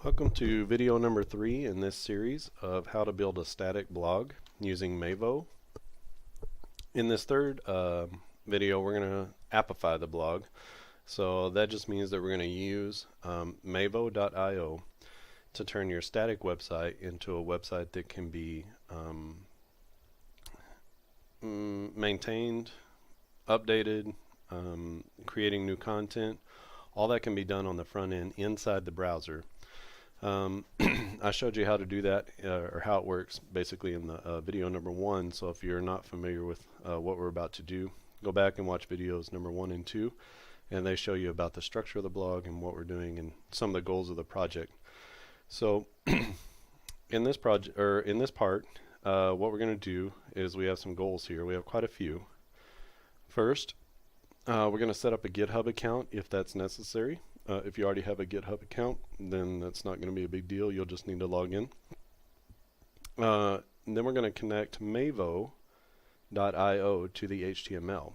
Welcome to video number 3 in this series of how to build a static blog using Mavo. In this third video, we're going to appify the blog. So that just means that we're going to use Mavo.io to turn your static website into a website that can be maintained, updated, creating new content. All that can be done on the front end inside the browser. I showed you how to do that or how it works basically in the video number 1. So if you're not familiar with what we're about to do, go back and watch videos number 1 and 2, and they show you about the structure of the blog and what we're doing and some of the goals of the project. So in this project or in this part, what we're going to do is we have some goals here. We have quite a few. First, we're going to set up a GitHub account if that's necessary. If you already have a GitHub account, then that's not going to be a big deal. You'll just need to log in. Then we're going to connect Mavo.io to the HTML.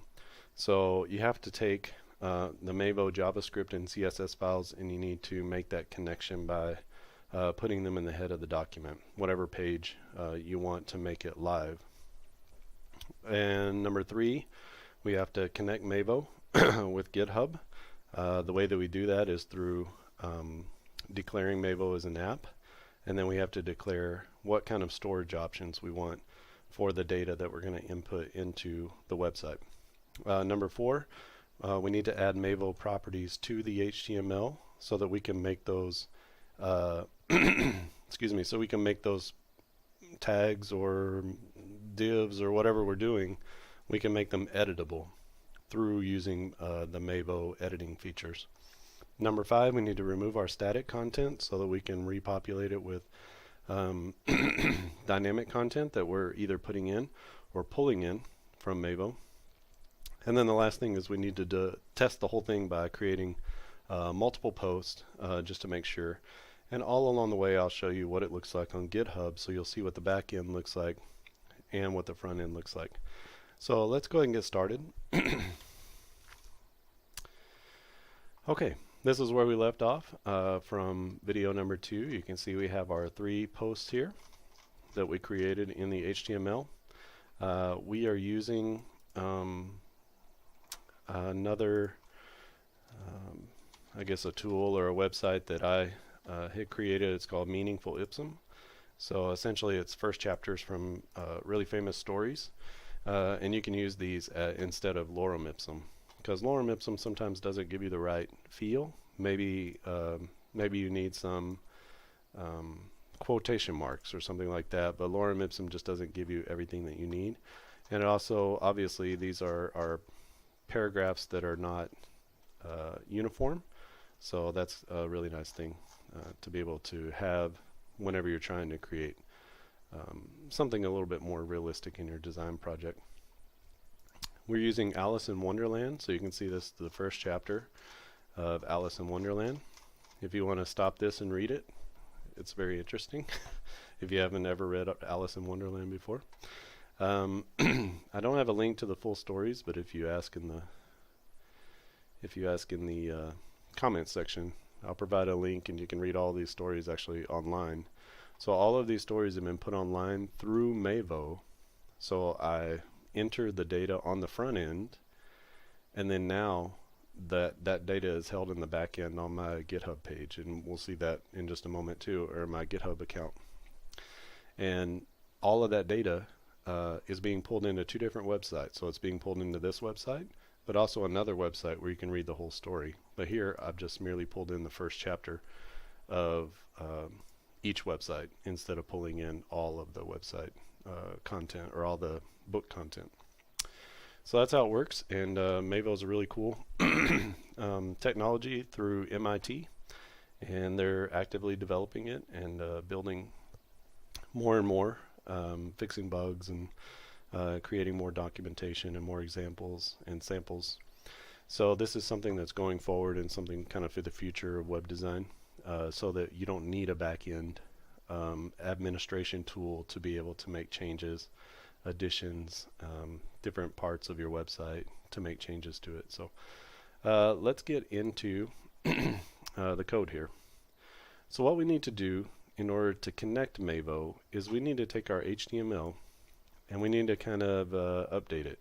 So you have to take the Mavo JavaScript and CSS files, and you need to make that connection by putting them in the head of the document, whatever page you want to make it live. And number 3, we have to connect Mavo with GitHub. The way that we do that is through declaring Mavo as an app, and then we have to declare what kind of storage options we want for the data that we're going to input into the website. Number 4, we need to add Mavo properties to the HTML so that we can make those excuse me, so we can make those tags or divs or whatever we're doing, we can make them editable through using the Mavo editing features. Number 5, we need to remove our static content so that we can repopulate it with dynamic content that we're either putting in or pulling in from Mavo. And then the last thing is we need to test the whole thing by creating multiple posts just to make sure. And all along the way I'll show you what it looks like on GitHub, so you'll see what the back end looks like and what the front end looks like. So let's go ahead and get started. Okay, this is where we left off from video number 2. You can see we have our 3 posts here that we created in the HTML. We are using another, I guess a tool or a website that I had created. It's called Meaningful Ipsum. So essentially it's first chapters from really famous stories. And you can use these instead of lorem ipsum, because lorem ipsum sometimes doesn't give you the right feel. Maybe you need some quotation marks or something like that, but lorem ipsum just doesn't give you everything that you need. And it also, obviously, these are paragraphs that are not uniform, so that's a really nice thing to be able to have whenever you're trying to create something a little bit more realistic in your design project. We're using Alice in Wonderland, so you can see this is the first chapter of Alice in Wonderland. If you want to stop this and read it, it's very interesting if you haven't ever read Alice in Wonderland before. I don't have a link to the full stories, but if you ask in the comments section, I'll provide a link and you can read all these stories actually online. So all of these stories have been put online through Mavo. So I enter the data on the front end, and then now that data is held in the back end on my GitHub page, and we'll see that in just a moment too, or my GitHub account. And all of that data is being pulled into 2 different websites. So it's being pulled into this website, but also another website where you can read the whole story. But here I've just merely pulled in the first chapter of each website instead of pulling in all of the website content or all the book content. So that's how it works, and Mavo is a really cool technology through MIT, and they're actively developing it and building more and more, fixing bugs and creating more documentation and more examples and samples. So this is something that's going forward and something kind of for the future of web design. So that you don't need a back-end administration tool to be able to make changes, additions, different parts of your website to make changes to it. So let's get into the code here. So what we need to do in order to connect Mavo is we need to take our HTML and we need to kind of update it.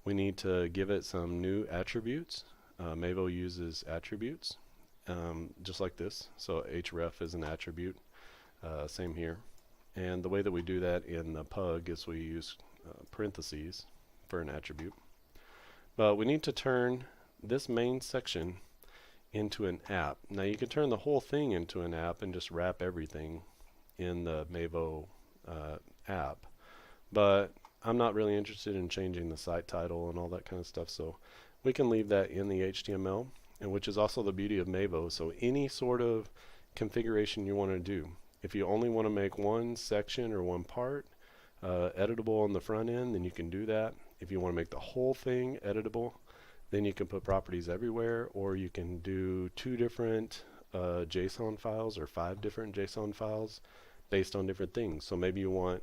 We need to give it some new attributes. Mavo uses attributes, just like this. So href is an attribute, same here. And the way that we do that in the Pug is we use parentheses for an attribute. But we need to turn this main section into an app. Now you can turn the whole thing into an app and just wrap everything in the Mavo app, but I'm not really interested in changing the site title and all that kind of stuff, so we can leave that in the HTML, and which is also the beauty of Mavo. So any sort of configuration you want to do, if you only want to make one section or one part editable on the front end, then you can do that. If you want to make the whole thing editable, then you can put properties everywhere, or you can do 2 different JSON files or 5 different JSON files based on different things. So maybe you want,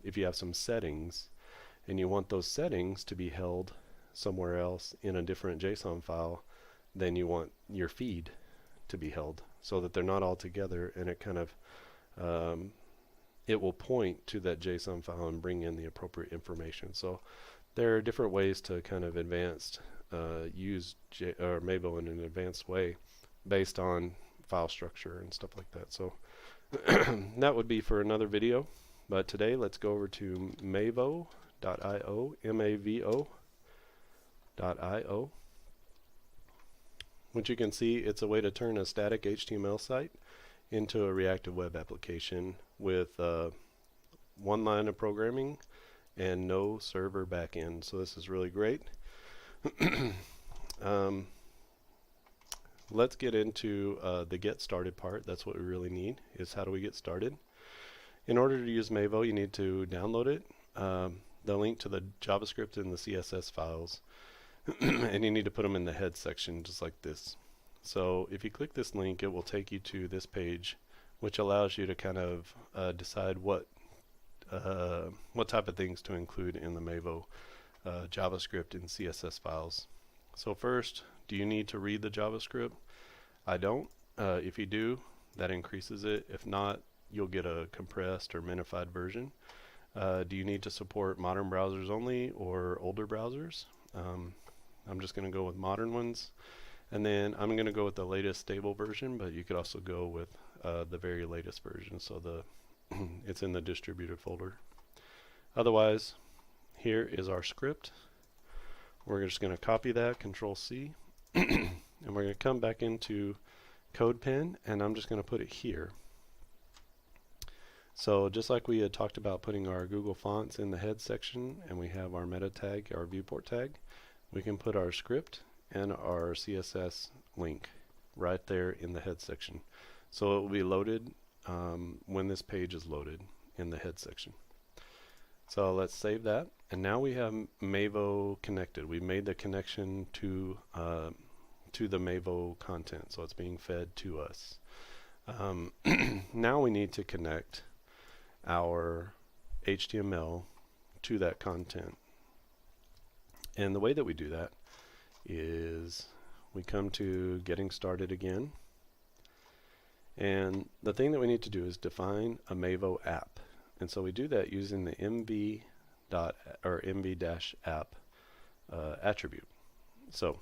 if you have some settings and you want those settings to be held somewhere else in a different JSON file, then you want your feed to be held so that they're not all together, and it kind of it will point to that JSON file and bring in the appropriate information. So there are different ways to kind of use Mavo in an advanced way based on file structure and stuff like that. So that would be for another video. But today, let's go over to mavo.io, mavo.io. Which you can see, it's a way to turn a static HTML site into a reactive web application with 1 line of programming and no server backend. So this is really great. Let's get into the get started part. That's what we really need, is how do we get started. In order to use Mavo, you need to download it, the link to the JavaScript and the CSS files, and you need to put them in the head section just like this. So if you click this link, it will take you to this page, which allows you to kind of decide what type of things to include in the Mavo JavaScript and CSS files. So first, do you need to read the JavaScript? I don't. If you do, that increases it. If not, you'll get a compressed or minified version. Do you need to support modern browsers only or older browsers? I'm just going to go with modern ones. And then I'm going to go with the latest stable version, but you could also go with the very latest version. So it's in the distributed folder. Otherwise, here is our script. We're just going to copy that, Control C, and we're going to come back into Codepen, and I'm just going to put it here. So just like we had talked about putting our Google fonts in the head section, and we have our meta tag, our viewport tag, we can put our script and our CSS link right there in the head section. So it will be loaded when this page is loaded in the head section. So let's save that, and now we have Mavo connected. We made the connection to the Mavo content, so it's being fed to us. Now we need to connect our HTML to that content, and the way that we do that is we come to getting started again, and the thing that we need to do is define a Mavo app. And so we do that using the mv-app attribute. So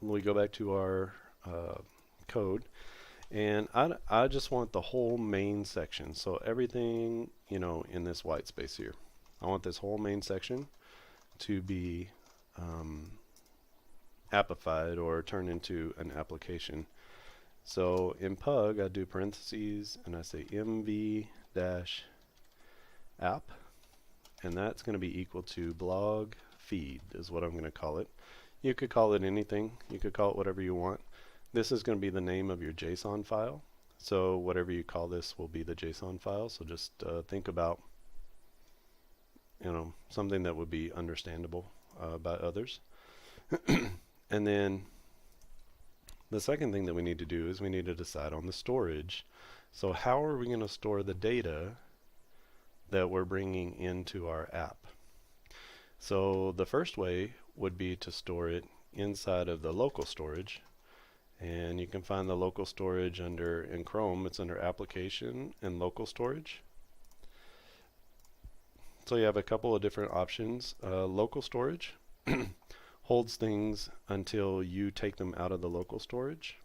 we go back to our code, and I just want the whole main section. So everything, in this white space here, I want this whole main section to be appified or turned into an application. So in Pug, I do parentheses and I say mv-app, and that's going to be equal to blog feed is what I'm going to call it. You could call it anything. You could call it whatever you want. This is going to be the name of your JSON file. So whatever you call this will be the JSON file. So just think about something that would be understandable by others. And then the second thing that we need to do is we need to decide on the storage. So how are we going to store the data that we're bringing into our app? So the first way would be to store it inside of the local storage, And you can find the local storage under, in Chrome, it's under Application and Local Storage. So you have a couple of different options. Local storage holds things until you take them out of the local storage.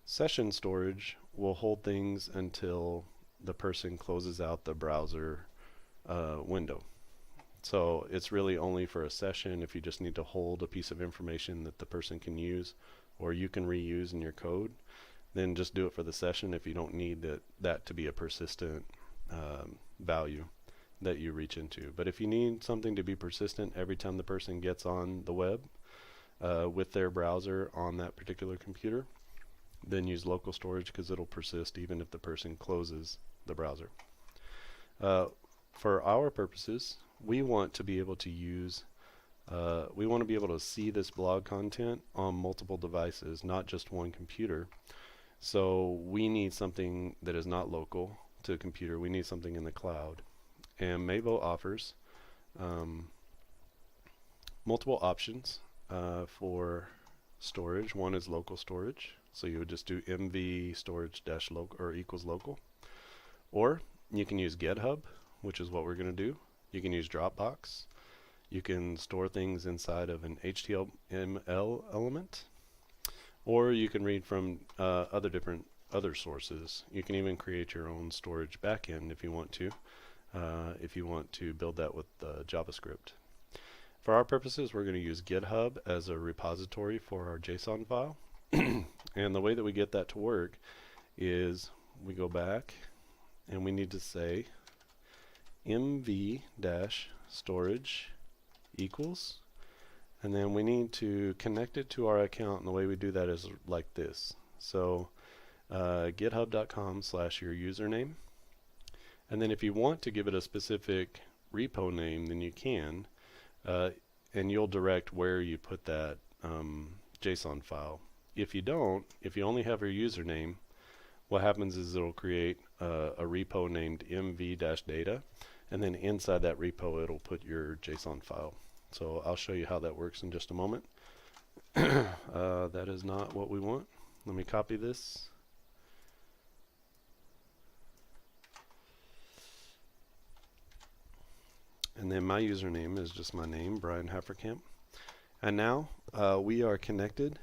Session storage will hold things until the person closes out the browser window. So it's really only for a session if you just need to hold a piece of information that the person can use or you can reuse in your code. Then just do it for the session if you don't need that to be a persistent value that you reach into. But if you need something to be persistent every time the person gets on the web with their browser on that particular computer, then use local storage because it'll persist even if the person closes the browser. For our purposes, we want to be able to use we want to be able to see this blog content on multiple devices, not just one computer. So we need something that is not local to a computer. We need something in the cloud. And Mavo offers multiple options for storage. One is local storage. So you would just do mv storage dash local or equals local. Or you can use GitHub, which is what we're going to do. You can use Dropbox. You can store things inside of an HTML element. Or you can read from other sources. You can even create your own storage backend if you want to build that with JavaScript. For our purposes, we're going to use GitHub as a repository for our JSON file. And the way that we get that to work is we go back and we need to say mv-storage equals, and then we need to connect it to our account, and the way we do that is like this. So github.com/your username, and then if you want to give it a specific repo name, then you can, and you'll direct where you put that JSON file. If you don't, if you only have your username, what happens is it'll create a repo named mv-data, and then inside that repo it'll put your JSON file. So I'll show you how that works in just a moment. That is not what we want. Let me copy this. And then my username is just my name, Brian Haferkamp. And now we are connected.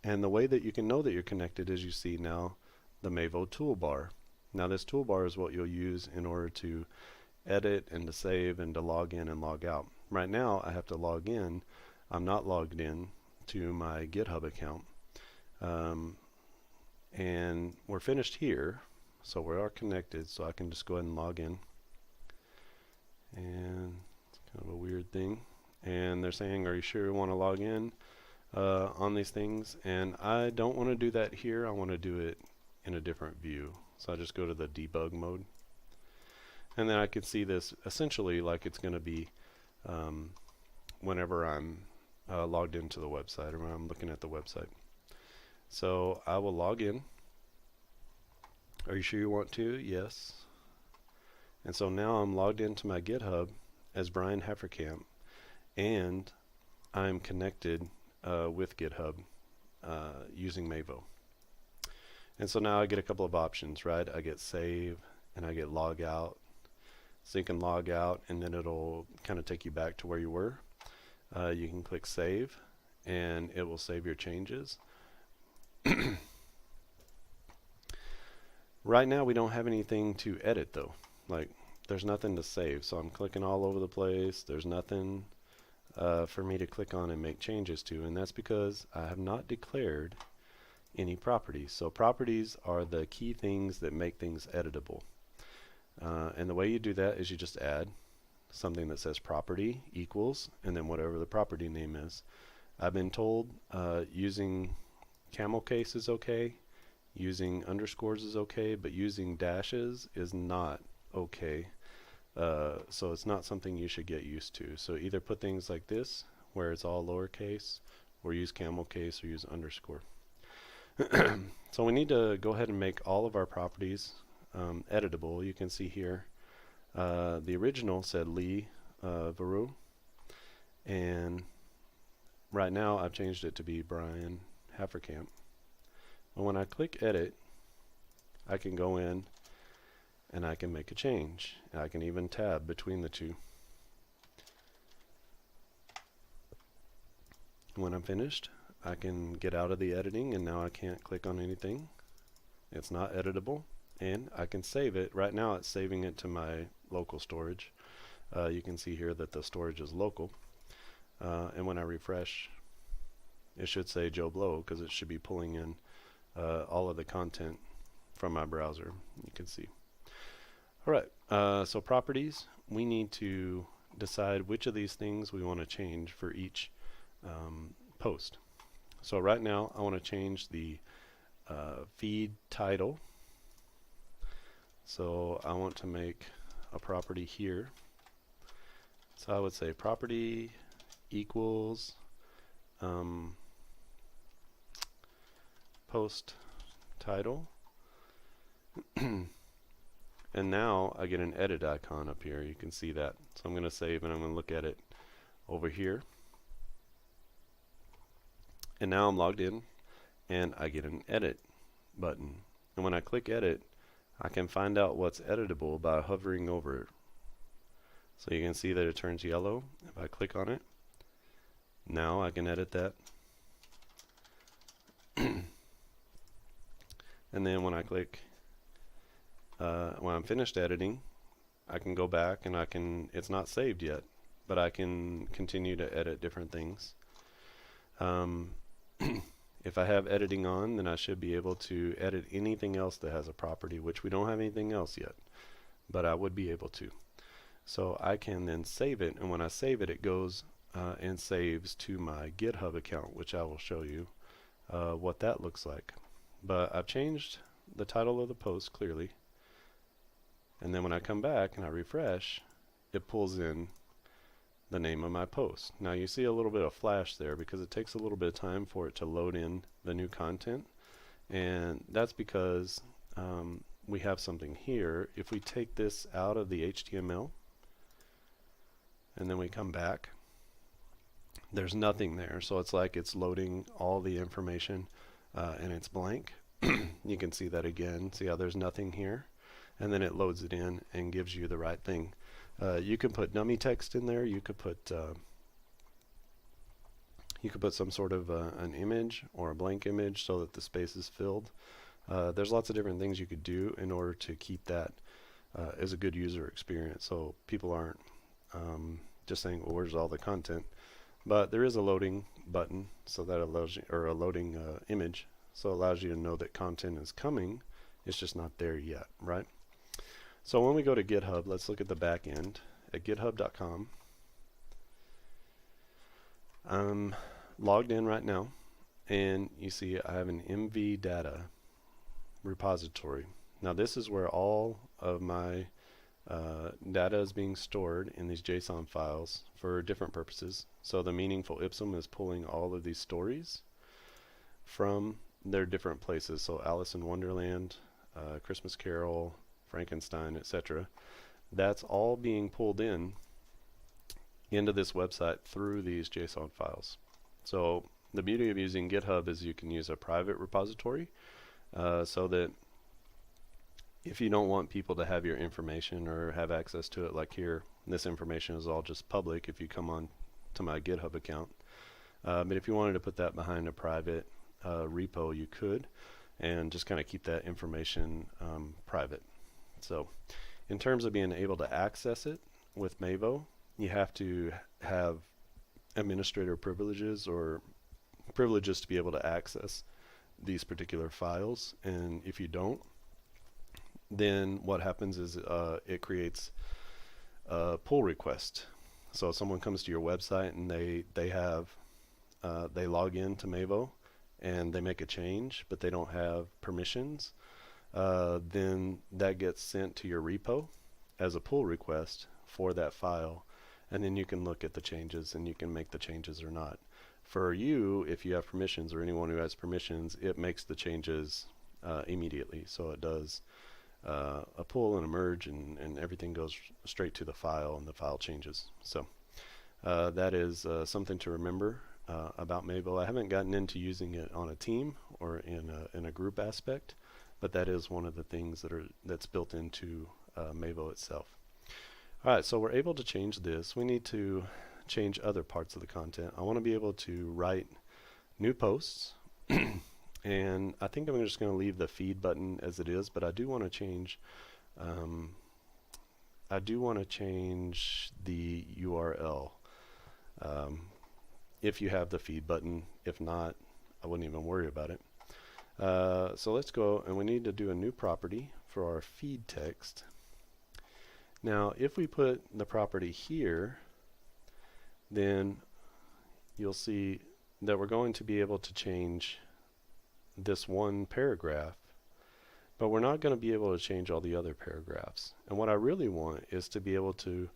And the way that you can know that you're connected is you see now the Mavo toolbar. Now this toolbar is what you'll use in order to edit and to save and to log in and log out. Right now I have to log in. I'm not logged in to my GitHub account. And we're finished here. So we are connected, so I can just go ahead and log in. And it's kind of a weird thing. And they're saying, are you sure you want to log in on these things? And I don't want to do that here. I want to do it in a different view. So I just go to the debug mode. And then I can see this essentially like it's going to be whenever I'm logged into the website or when I'm looking at the website. So I will log in. Are you sure you want to? Yes. And so now I'm logged into my GitHub as Brian Haferkamp, and I'm connected with GitHub using Mavo. And so now I get a couple of options, right? I get save and I get log out. So you can log out and then it'll kind of take you back to where you were. You can click save and it will save your changes. Right now we don't have anything to edit though. Like there's nothing to save. So I'm clicking all over the place. There's nothing for me to click on and make changes to, and that's because I have not declared any properties. So properties are the key things that make things editable. And the way you do that is you just add something that says property equals and then whatever the property name is. I've been told using camel case is okay, using underscores is okay, but using dashes is not okay. So it's not something you should get used to. So either put things like this where it's all lowercase, or use camel case or use underscore. So we need to go ahead and make all of our properties editable. You can see here the original said Lee Varu, and right now I've changed it to be Brian Haferkamp. And when I click edit, I can go in and I can make a change. I can even tab between the two. When I'm finished, I can get out of the editing, and now I can't click on anything. It's not editable, and I can save it. Right now it's saving it to my local storage. You can see here that the storage is local, and when I refresh, it should say Joe Blow, because it should be pulling in all of the content from my browser. You can see. Alright, so properties, we need to decide which of these things we want to change for each post. So right now I want to change the feed title. So I want to make a property here. So I would say property equals post title. And now I get an edit icon up here. You can see that. So I'm going to save, and I'm going to look at it over here. And now I'm logged in, and I get an edit button. And when I click edit, I can find out what's editable by hovering over it. So you can see that it turns yellow. If I click on it, now I can edit that. And then when I click, when I'm finished editing, I can go back and it's not saved yet, but I can continue to edit different things. If I have editing on, then I should be able to edit anything else that has a property, which we don't have anything else yet, but I would be able to. So I can then save it, and when I save it, it goes and saves to my GitHub account, which I will show you what that looks like. But I've changed the title of the post clearly, and then when I come back and I refresh, it pulls in the name of my post. Now you see a little bit of flash there because it takes a little bit of time for it to load in the new content, and that's because we have something here. If we take this out of the HTML and then we come back, there's nothing there, so it's like it's loading all the information and it's blank. You can see that again. See how there's nothing here, and then it loads it in and gives you the right thing. You can put dummy text in there. You could put some sort of an image or a blank image so that the space is filled. There's lots of different things you could do in order to keep that as a good user experience, so people aren't just saying, well, where's all the content? But there is a loading button, so that allows you, or a loading image, so it allows you to know that content is coming. It's just not there yet, right? So when we go to GitHub, let's look at the back end at github.com. I'm logged in right now, and you see I have an MV data repository. Now this is where all of my data is being stored in these JSON files for different purposes. So the Meaningful Ipsum is pulling all of these stories from their different places. So Alice in Wonderland, Christmas Carol, Frankenstein, etc. That's all being pulled in into this website through these JSON files. So the beauty of using GitHub is you can use a private repository so that if you don't want people to have your information or have access to it, like here, this information is all just public if you come on to my GitHub account. But if you wanted to put that behind a private repo, you could, and just kind of keep that information private. So in terms of being able to access it with Mavo, you have to have administrator privileges or privileges to be able to access these particular files, and if you don't, then what happens is it creates a pull request. So if someone comes to your website and they log in to Mavo and they make a change but they don't have permissions, then that gets sent to your repo as a pull request for that file, and then you can look at the changes and you can make the changes or not. For you, if you have permissions, or anyone who has permissions, it makes the changes immediately. So it does a pull and a merge, and everything goes straight to the file, and the file changes. So that is something to remember about Mavo. I haven't gotten into using it on a team or in a group aspect, but that is one of the things that's built into Mavo itself. All right, so we're able to change this. We need to change other parts of the content. I want to be able to write new posts, and I think I'm just going to leave the feed button as it is, but I do want to change. I do want to change the URL. If you have the feed button. If not, I wouldn't even worry about it. So let's go, and we need to do a new property for our feed text. Now, if we put the property here, then you'll see that we're going to be able to change this one paragraph, but we're not going to be able to change all the other paragraphs. And what I really want is to be able to,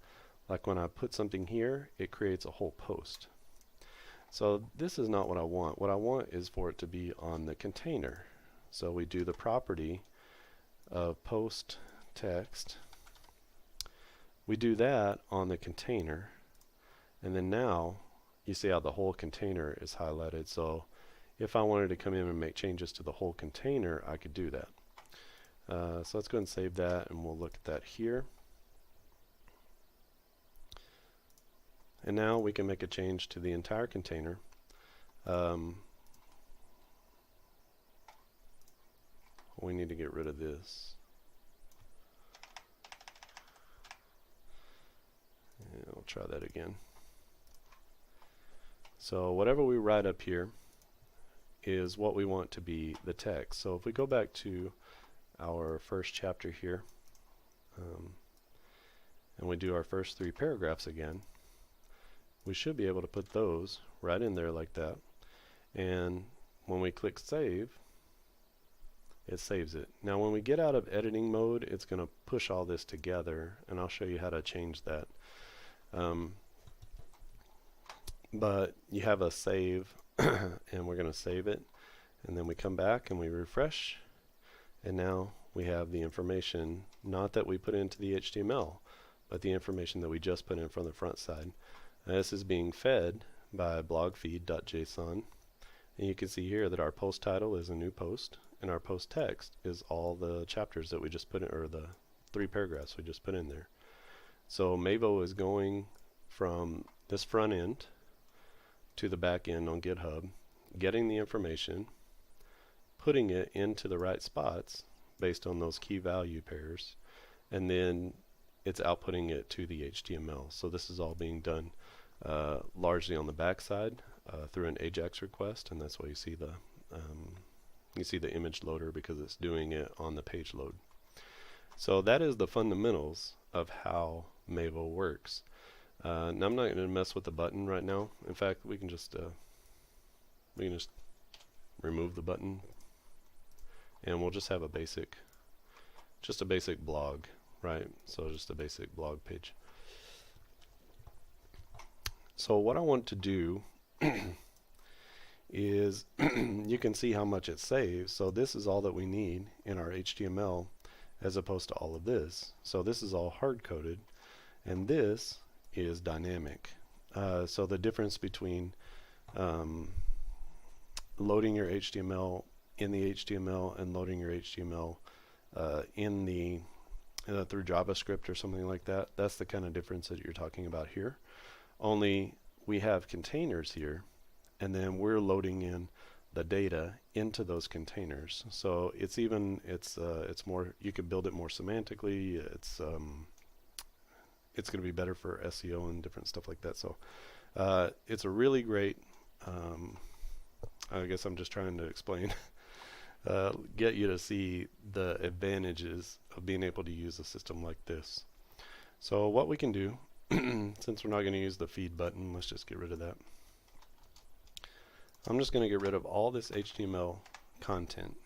like when I put something here, it creates a whole post. So this is not what I want. What I want is for it to be on the container. So we do the property of post text. We do that on the container, and then now you see how the whole container is highlighted. So if I wanted to come in and make changes to the whole container, I could do that. So let's go ahead and save that, and we'll look at that here. And now we can make a change to the entire container. We need to get rid of this. And we'll try that again. So whatever we write up here is what we want to be the text. So if we go back to our first chapter here, and we do our first 3 paragraphs again, we should be able to put those right in there like that. And when we click save, it saves it. Now when we get out of editing mode, it's going to push all this together, and I'll show you how to change that. But you have a save, and we're going to save it, and then we come back and we refresh, and now we have the information, not that we put into the HTML, but the information that we just put in from the front side. Now this is being fed by blogfeed.json, and you can see here that our post title is a new post, and our post text is all the chapters that we just put in, or the 3 paragraphs we just put in there. So Mavo is going from this front end to the back end on GitHub, getting the information, putting it into the right spots based on those key value pairs, and then it's outputting it to the HTML. So this is all being done largely on the back side through an AJAX request, and that's why you see the image loader, because it's doing it on the page load. So that is the fundamentals of how Mavo works. Now I'm not going to mess with the button right now. In fact, we can just remove the button, and we'll just have a basic blog, right? So just a basic blog page. So what I want to do is you can see how much it saves. So this is all that we need in our HTML, as opposed to all of this. So this is all hard-coded, and this is dynamic. So the difference between loading your HTML in the HTML and loading your HTML through JavaScript or something like that, that's the kind of difference that you're talking about here. Only we have containers here, and then we're loading in the data into those containers. So it's more, you could build it more semantically. It's going to be better for SEO and different stuff like that. So it's a really great, I guess I'm just trying to explain, get you to see the advantages of being able to use a system like this. So what we can do, since we're not going to use the feed button, let's just get rid of that. I'm just going to get rid of all this HTML content.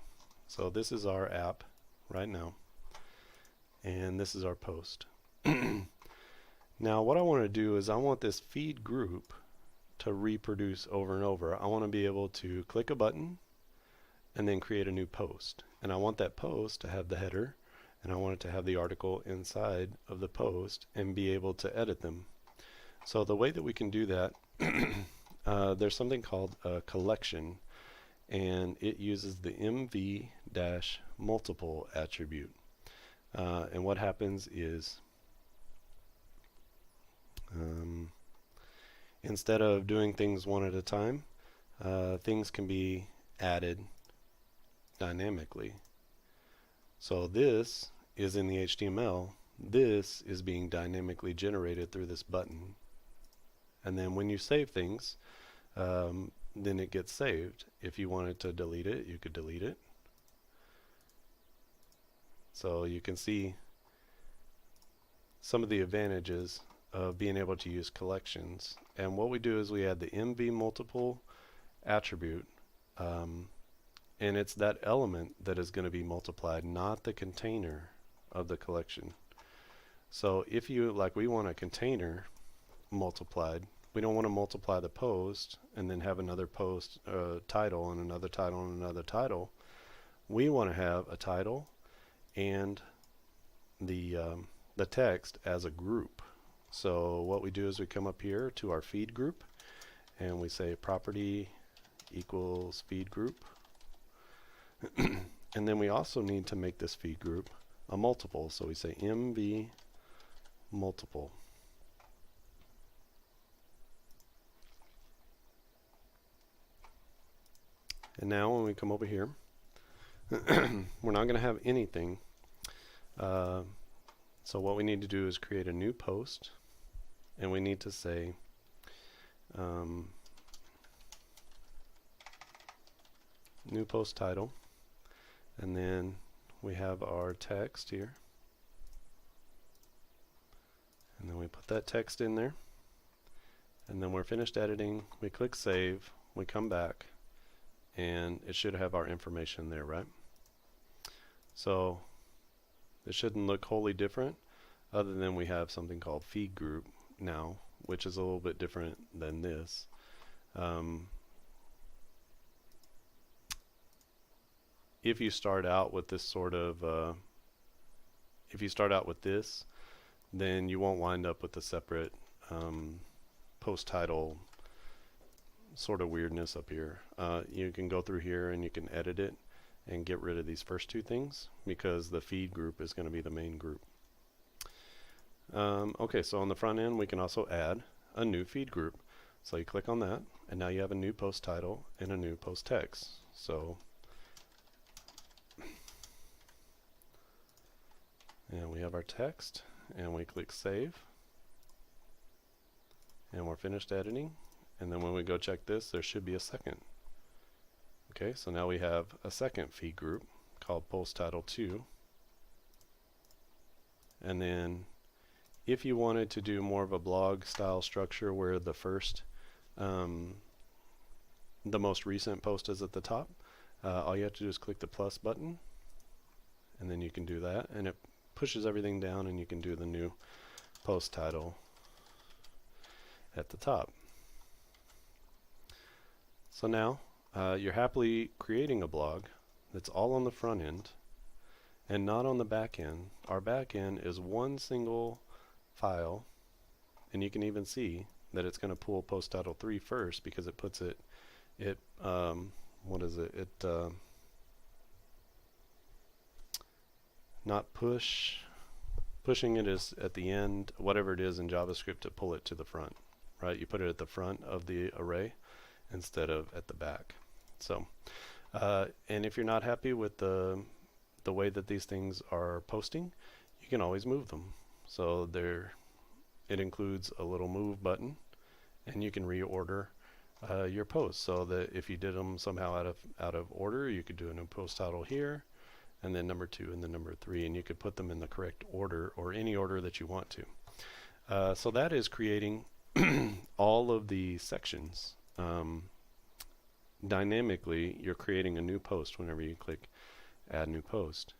So this is our app right now, and this is our post. Now what I want to do is I want this feed group to reproduce over and over. I want to be able to click a button and then create a new post, and I want that post to have the header, and I want it to have the article inside of the post and be able to edit them. So the way that we can do that, there's something called a collection, and it uses the mv-multiple attribute. And what happens is, instead of doing things one at a time, things can be added dynamically. So this is in the HTML. This is being dynamically generated through this button. And then when you save things, then it gets saved. If you wanted to delete it, you could delete it. So you can see some of the advantages of being able to use collections. And what we do is we add the mv-multiple attribute, and it's that element that is going to be multiplied, not the container of the collection. So if you, like, we want a container multiplied, we don't want to multiply the post and then have another post title and another title and another title. We want to have a title and the text as a group. So what we do is we come up here to our feed group and we say property equals feed group. And then we also need to make this feed group a multiple. So we say mv multiple. And now when we come over here, we're not going to have anything. So what we need to do is create a new post, and we need to say new post title, and then we have our text here, and then we put that text in there, and then we're finished editing. We click save, we come back, and it should have our information there, right? So it shouldn't look wholly different, other than we have something called feed group now, which is a little bit different than this. If you start out with this sort of, if you start out with this, then you won't wind up with a separate post title sort of weirdness up here. You can go through here and you can edit it and get rid of these first two things, because the feed group is going to be the main group. Okay, so on the front end we can also add a new feed group. So you click on that, and now you have a new post title and a new post text. So, and we have our text, and we click save, and we're finished editing. And then when we go check this, there should be a second. Okay, so now we have a second feed group called post title 2. And then if you wanted to do more of a blog style structure where the first, the most recent post is at the top, all you have to do is click the plus button, and then you can do that, and it pushes everything down, and you can do the new post title at the top. So now you're happily creating a blog that's all on the front end and not on the back end. Our back end is one single file, and you can even see that it's going to pull post title 3 first, because it puts it, what is it? Not pushing it is at the end, whatever it is in JavaScript, to pull it to the front, right? You put it at the front of the array instead of at the back. So, and if you're not happy with the way that these things are posting, you can always move them. So it includes a little move button, and you can reorder your posts, so that if you did them somehow out of order, you could do a new post title here, and then number 2 and then number 3, and you could put them in the correct order, or any order that you want to. So that is creating all of the sections. Dynamically, you're creating a new post whenever you click add new post.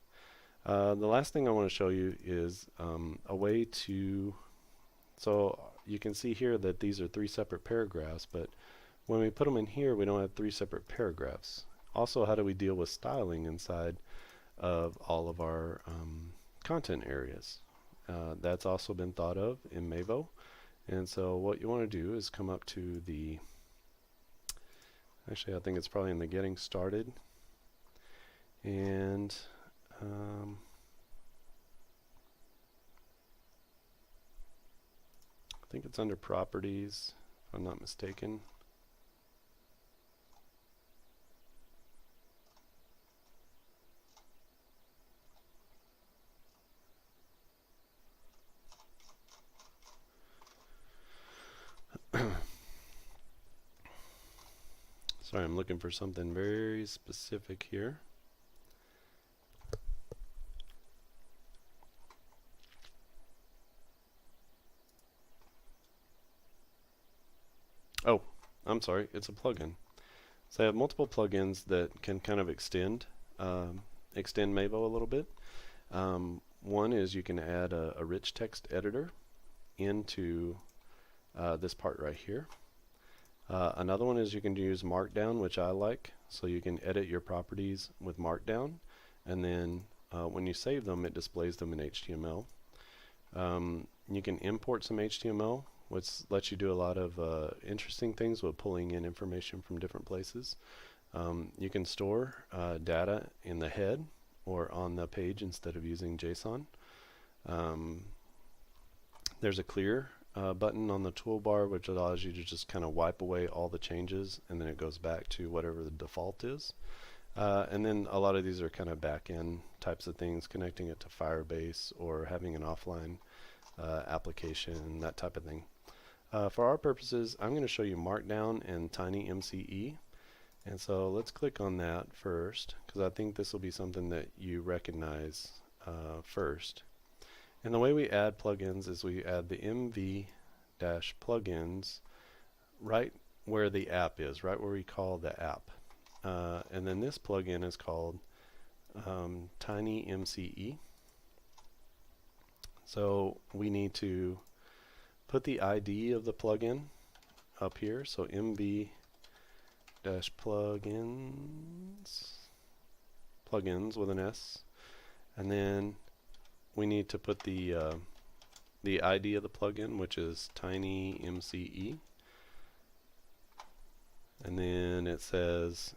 The last thing I want to show you is a way to, so you can see here that these are 3 separate paragraphs, but when we put them in here, we don't have 3 separate paragraphs. Also, how do we deal with styling inside of all of our content areas? That's also been thought of in Mavo. And so what you want to do is come up to the Actually, I think it's probably in the getting started. And I think it's under properties, if I'm not mistaken. Sorry, I'm looking for something very specific here. Oh, I'm sorry, it's a plugin. So I have multiple plugins that can kind of extend Mavo a little bit. One is you can add a rich text editor into this part right here. Another one is you can use Markdown, which I like. So you can edit your properties with Markdown, and then when you save them, it displays them in HTML. You can import some HTML, which lets you do a lot of interesting things with pulling in information from different places. You can store data in the head or on the page instead of using JSON. There's a clear button on the toolbar, which allows you to just kind of wipe away all the changes, and then it goes back to whatever the default is. And then a lot of these are kind of back-end types of things, connecting it to Firebase or having an offline application, that type of thing. For our purposes, I'm going to show you Markdown and TinyMCE. And so let's click on that first, because I think this will be something that you recognize first. And the way we add plugins is we add the mv-plugins right where the app is, right where we call the app. And then this plugin is called TinyMCE. So we need to put the ID of the plugin up here. So mv-plugins with an S, and then we need to put the ID of the plugin, which is TinyMCE, and then it says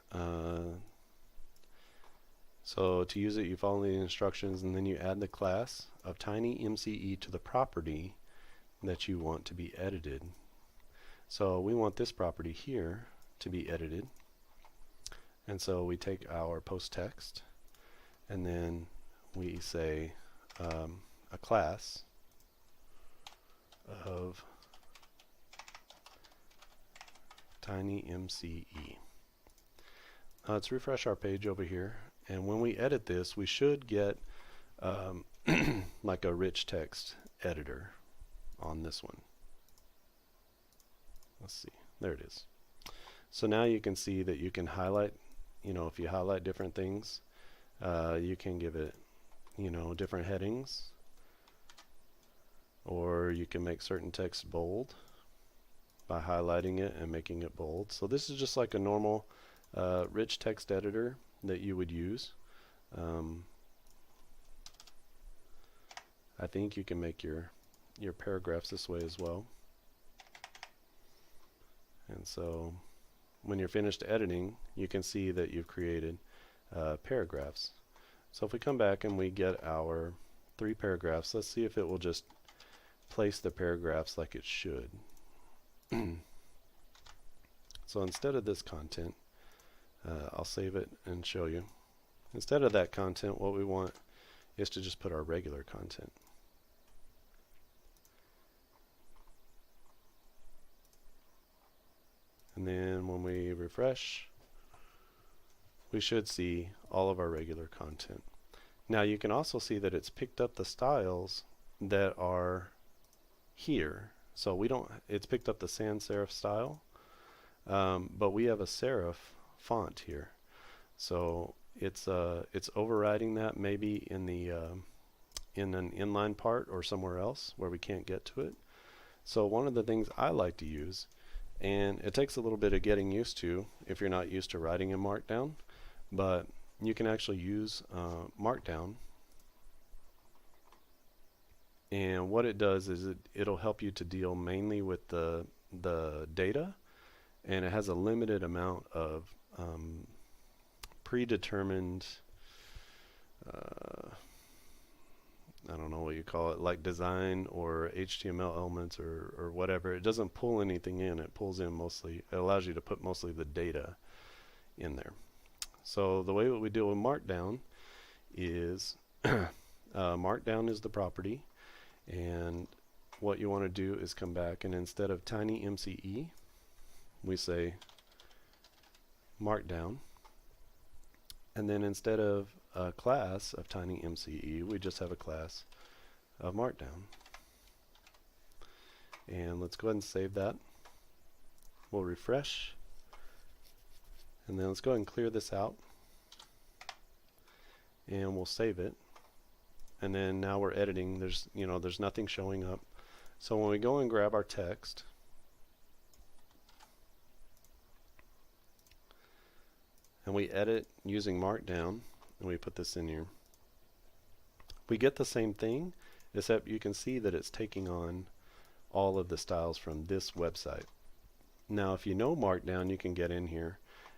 so to use it you follow the instructions, and then you add the class of TinyMCE to the property that you want to be edited. So we want this property here to be edited, and so we take our post text and then we say a class of TinyMCE. Let's refresh our page over here, and when we edit this we should get like a rich text editor on this one. Let's see, there it is. So now you can see that you can highlight, if you highlight different things, you can give it different headings, or you can make certain text bold by highlighting it and making it bold. So this is just like a normal rich text editor that you would use. I think you can make your paragraphs this way as well. And so when you're finished editing, you can see that you've created paragraphs. So if we come back and we get our 3 paragraphs, let's see if it will just place the paragraphs like it should. So instead of this content, I'll save it and show you. Instead of that content, what we want is to just put our regular content. And then when we refresh, we should see all of our regular content. Now you can also see that it's picked up the styles that are here. So it's picked up the sans serif style, but we have a serif font here. So it's overriding that maybe in an inline part or somewhere else where we can't get to it. So one of the things I like to use, and it takes a little bit of getting used to if you're not used to writing in Markdown, but you can actually use Markdown, and what it does is it'll help you to deal mainly with the data, and it has a limited amount of predetermined, I don't know what you call it, like design or HTML elements or whatever. It doesn't pull anything in. It pulls in mostly, it allows you to put mostly the data in there. So the way that we deal with Markdown is Markdown is the property, and what you want to do is come back, and instead of TinyMCE, we say Markdown, and then instead of a class of TinyMCE, we just have a class of Markdown. And let's go ahead and save that. We'll refresh, and then let's go ahead and clear this out, and we'll save it. And then now we're editing. There's nothing showing up. So when we go and grab our text, and we edit using Markdown, and we put this in here, we get the same thing, except you can see that it's taking on all of the styles from this website. Now if you know Markdown, you can get in here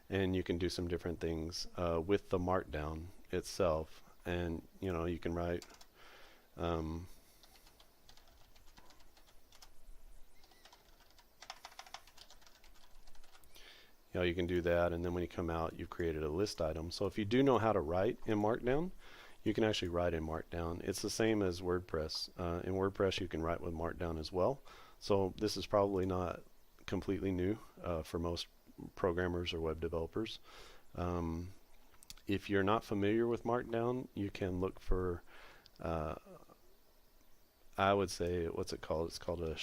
and you can do some different things with the Markdown itself, and you can write you can do that, and then when you come out, you've created a list item. So if you do know how to write in Markdown, you can actually write in Markdown. It's the same as WordPress. In WordPress, you can write with Markdown as well. So this is probably not completely new for most programmers or web developers. If you're not familiar with Markdown, you can look for, I would say, what's it called? It's called a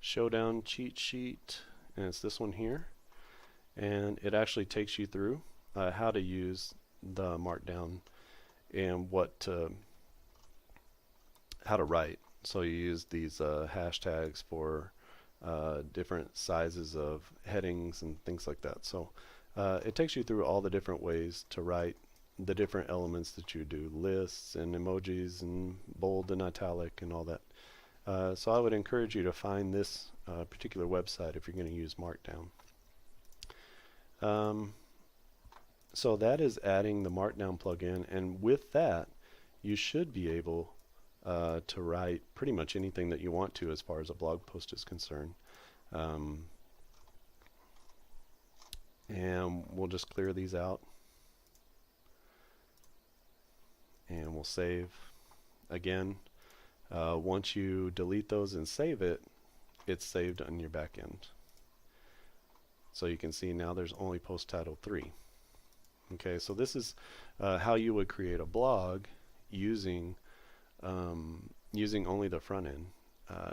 Showdown cheat sheet, and it's this one here, and it actually takes you through how to use the Markdown and how to write. So you use these hashtags for different sizes of headings and things like that. So it takes you through all the different ways to write the different elements that you do, lists and emojis and bold and italic and all that. So I would encourage you to find this particular website if you're going to use Markdown. So that is adding the Markdown plugin, and with that you should be able to write pretty much anything that you want to as far as a blog post is concerned. And we'll just clear these out, and we'll save again. Once you delete those and save it, it's saved on your back end. So you can see now there's only post title 3. Okay, so this is how you would create a blog using only the front end.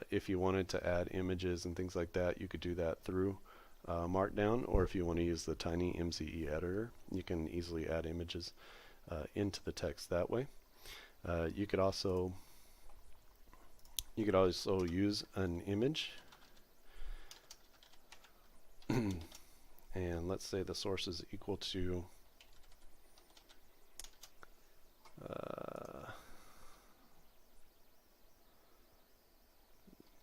If you wanted to add images and things like that, you could do that through Markdown, or if you want to use the TinyMCE editor, you can easily add images into the text that way. You could also use an image, and let's say the source is equal to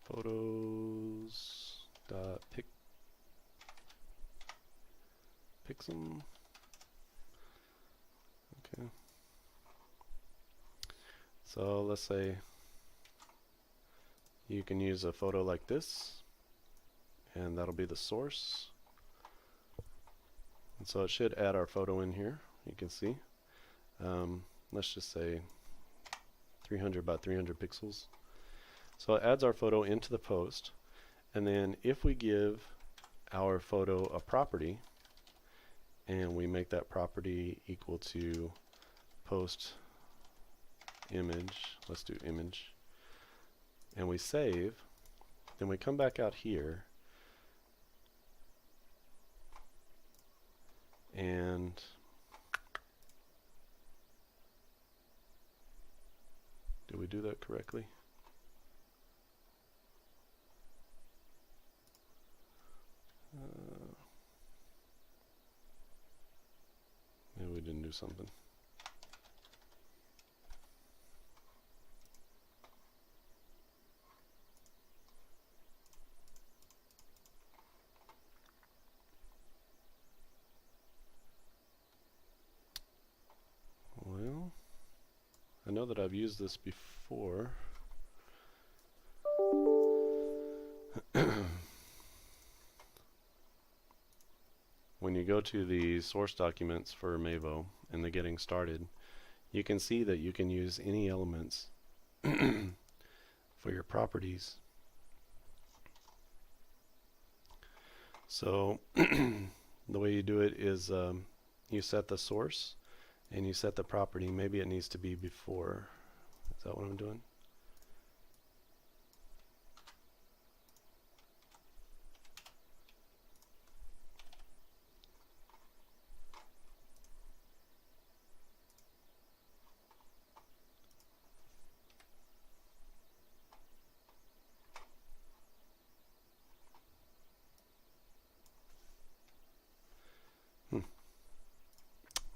photos.pixum. Okay. So let's say you can use a photo like this, and that'll be the source. And so it should add our photo in here. You can see. Let's just say 300 by 300 pixels. So it adds our photo into the post, and then if we give our photo a property and we make that property equal to post image, let's do image, and we save, then we come back out here and did we do that correctly? Maybe we didn't do something. know that I've used this before. When you go to the source documents for Mavo and the getting started, you can see that you can use any elements for your properties. So the way you do it is you set the source and you set the property. Maybe it needs to be before. Is that what I'm doing?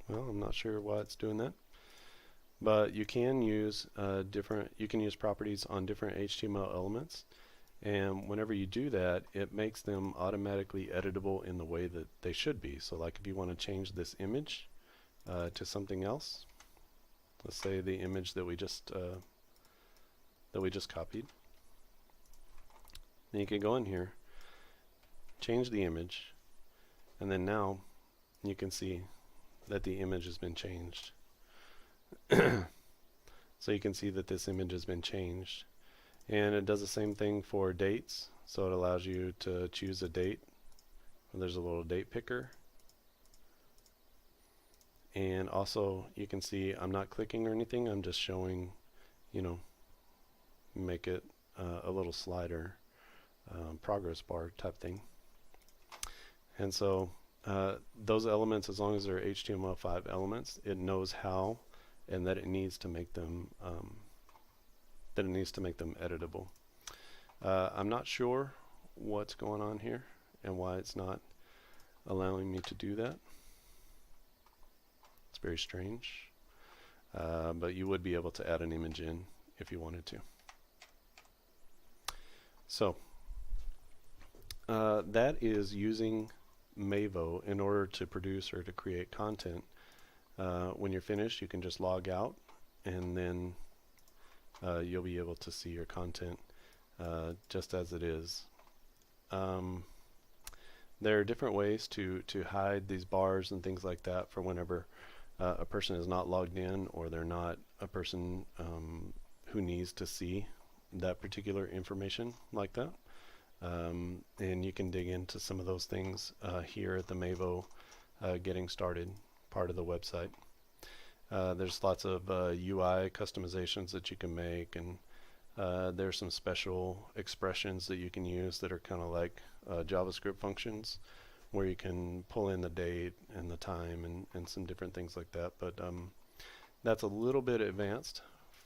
Well, I'm not sure why it's doing that, but you can use properties on different HTML elements, and whenever you do that, it makes them automatically editable in the way that they should be. So like if you want to change this image to something else, let's say the image that we just copied, then you can go in here, change the image, and then now you can see that the image has been changed. So you can see that this image has been changed, and it does the same thing for dates. So it allows you to choose a date. There's a little date picker, and also you can see I'm not clicking or anything, I'm just showing, make it a little slider, progress bar type thing. And so those elements, as long as they're HTML5 elements, it knows how and that it needs to make them editable. I'm not sure what's going on here and why it's not allowing me to do that. It's very strange, but you would be able to add an image in if you wanted to. So that is using Mavo in order to produce or to create content. When you're finished, you can just log out, and then you'll be able to see your content just as it is. There are different ways to hide these bars and things like that for whenever a person is not logged in, or they're not a person who needs to see that particular information like that. And you can dig into some of those things here at the Mavo getting started part of the website. There's lots of UI customizations that you can make, and there's some special expressions that you can use that are kind of like JavaScript functions, where you can pull in the date and the time and some different things like that. But that's a little bit advanced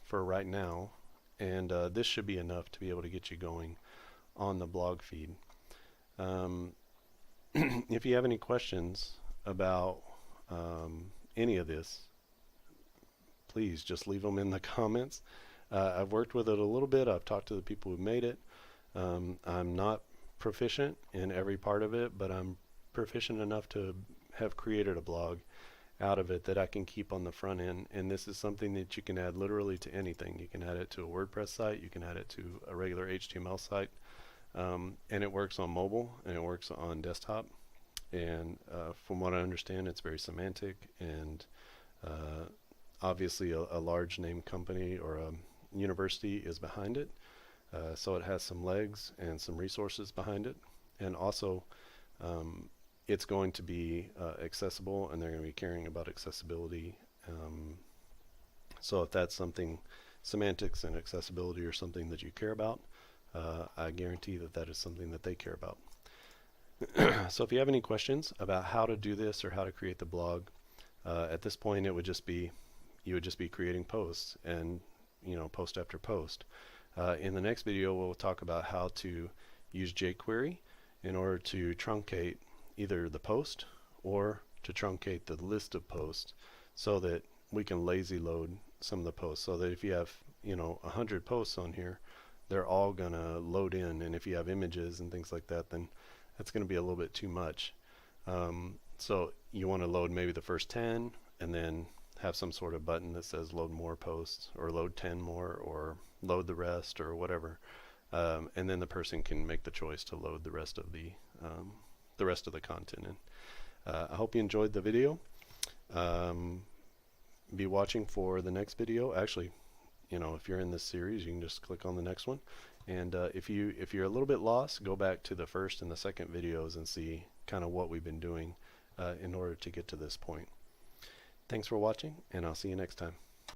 for right now, and this should be enough to be able to get you going on the blog feed. If you have any questions about any of this, please just leave them in the comments. I've worked with it a little bit. I've talked to the people who made it. I'm not proficient in every part of it, but I'm proficient enough to have created a blog out of it that I can keep on the front end. And this is something that you can add literally to anything. You can add it to a WordPress site, you can add it to a regular HTML site, and it works on mobile and it works on desktop. And from what I understand, it's very semantic, and obviously a large name company or a university is behind it, so it has some legs and some resources behind it. And also it's going to be accessible, and they're going to be caring about accessibility. So if that's something, semantics and accessibility, or something that you care about, I guarantee that that is something that they care about. So if you have any questions about how to do this or how to create the blog, at this point it would just be, you would just be creating posts, and post after post. In the next video we'll talk about how to use jQuery in order to truncate either the post or to truncate the list of posts, so that we can lazy load some of the posts, so that if you have 100 posts on here, they're all gonna load in. And if you have images and things like that, then that's going to be a little bit too much. So you want to load maybe the first 10 and then have some sort of button that says load more posts or load 10 more or load the rest or whatever. And then the person can make the choice to load the rest of the content in. I hope you enjoyed the video. Be watching for the next video. Actually, if you're in this series, you can just click on the next one. And if you're a little bit lost, go back to the first and the second videos and see kind of what we've been doing in order to get to this point. Thanks for watching, and I'll see you next time.